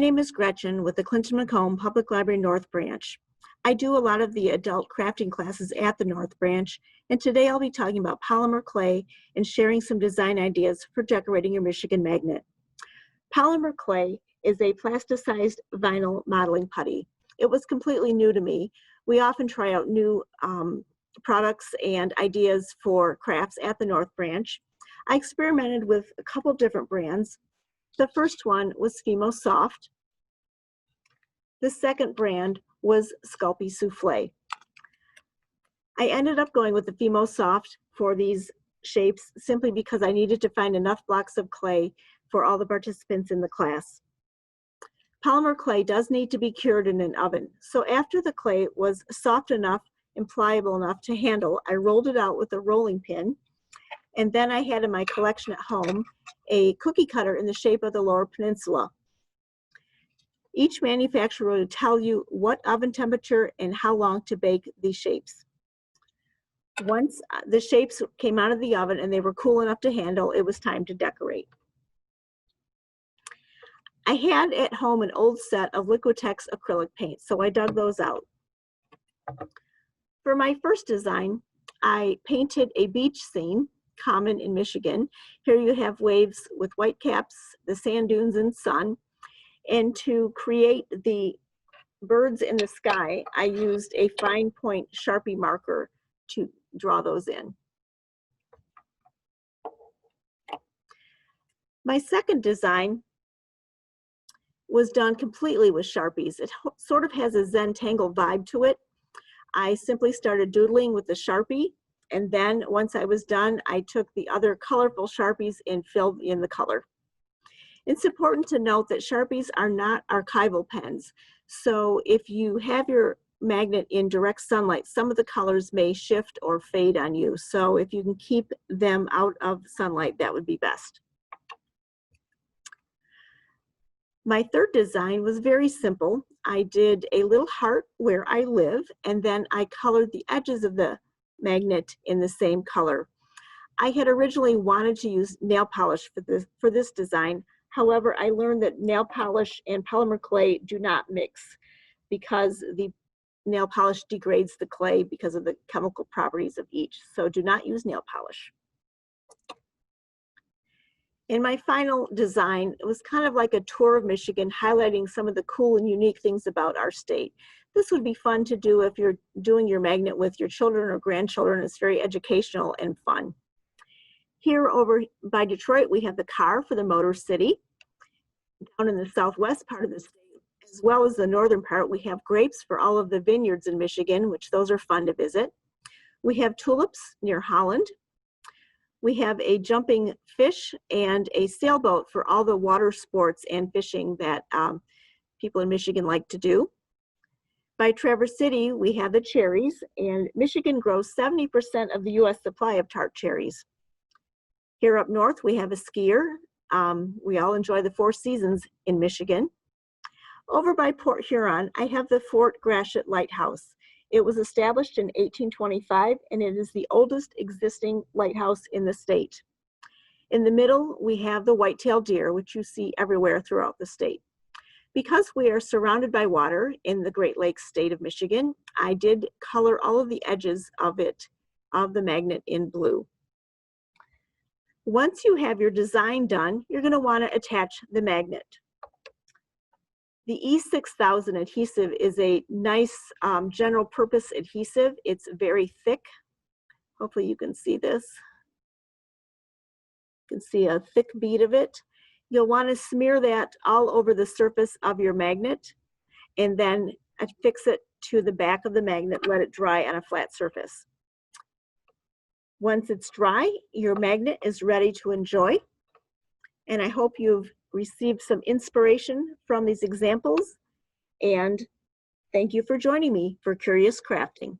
name is Gretchen with the Clinton-Macomb Public Library North Branch. I do a lot of the adult crafting classes at the North Branch, and today I'll be talking about polymer clay and sharing some design ideas for decorating your Michigan magnet. Polymer clay is a plasticized vinyl modeling putty. It was completely new to me. We often try out new products and ideas for crafts at the North Branch. I experimented with a couple different brands. The first one was Fimo Soft. The second brand was Sculpey Souffle. I ended up going with the Fimo Soft for these shapes simply because I needed to find enough blocks of clay for all the participants in the class. Polymer clay does need to be cured in an oven. So after the clay was soft enough and pliable enough to handle, I rolled it out with a rolling pin. And then I had in my collection at home a cookie cutter in the shape of the Lower Peninsula. Each manufacturer will tell you what oven temperature and how long to bake these shapes. Once the shapes came out of the oven and they were cool enough to handle, it was time to decorate. I had at home an old set of Liquitex acrylic paints, so I dug those out. For my first design, I painted a beach scene, common in Michigan. Here you have waves with white caps, the sand dunes and sun. And to create the birds in the sky, I used a fine point Sharpie marker to draw those in. My second design was done completely with Sharpies. It sort of has a Zentangle vibe to it. I simply started doodling with the Sharpie, and then once I was done, I took the other colorful Sharpies and filled in the color. It's important to note that Sharpies are not archival pens. So if you have your magnet in direct sunlight, some of the colors may shift or fade on you. So if you can keep them out of sunlight, that would be best. My third design was very simple. I did a little heart where I live, and then I colored the edges of the magnet in the same color. I had originally wanted to use nail polish for this design. However, I learned that nail polish and polymer clay do not mix because the nail polish degrades the clay because of the chemical properties of each. So do not use nail polish. In my final design, it was kind of like a tour of Michigan, highlighting some of the cool and unique things about our state. This would be fun to do if you're doing your magnet with your children or grandchildren. It's very educational and fun. Here over by Detroit, we have the car for the Motor City. Down in the southwest part of the state, as well as the northern part, we have grapes for all of the vineyards in Michigan, which those are fun to visit. We have tulips near Holland. We have a jumping fish and a sailboat for all the water sports and fishing that people in Michigan like to do. By Traverse City, we have the cherries, and Michigan grows 70% of the U.S. supply of tart cherries. Here up north, we have a skier. We all enjoy the Four Seasons in Michigan. Over by Port Huron, I have the Fort Gratiot Lighthouse. It was established in 1825, and it is the oldest existing lighthouse in the state. In the middle, we have the white-tailed deer, which you see everywhere throughout the state. Because we are surrounded by water in the Great Lakes state of Michigan, I did color all of the edges of the magnet in blue. Once you have your design done, you're going to want to attach the magnet. The E6000 adhesive is a nice general purpose adhesive. It's very thick. Hopefully you can see this. You can see a thick bead of it. You'll want to smear that all over the surface of your magnet and then affix it to the back of the magnet, let it dry on a flat surface. Once it's dry, your magnet is ready to enjoy. And I hope you've received some inspiration from these examples. And thank you for joining me for Curious Crafting.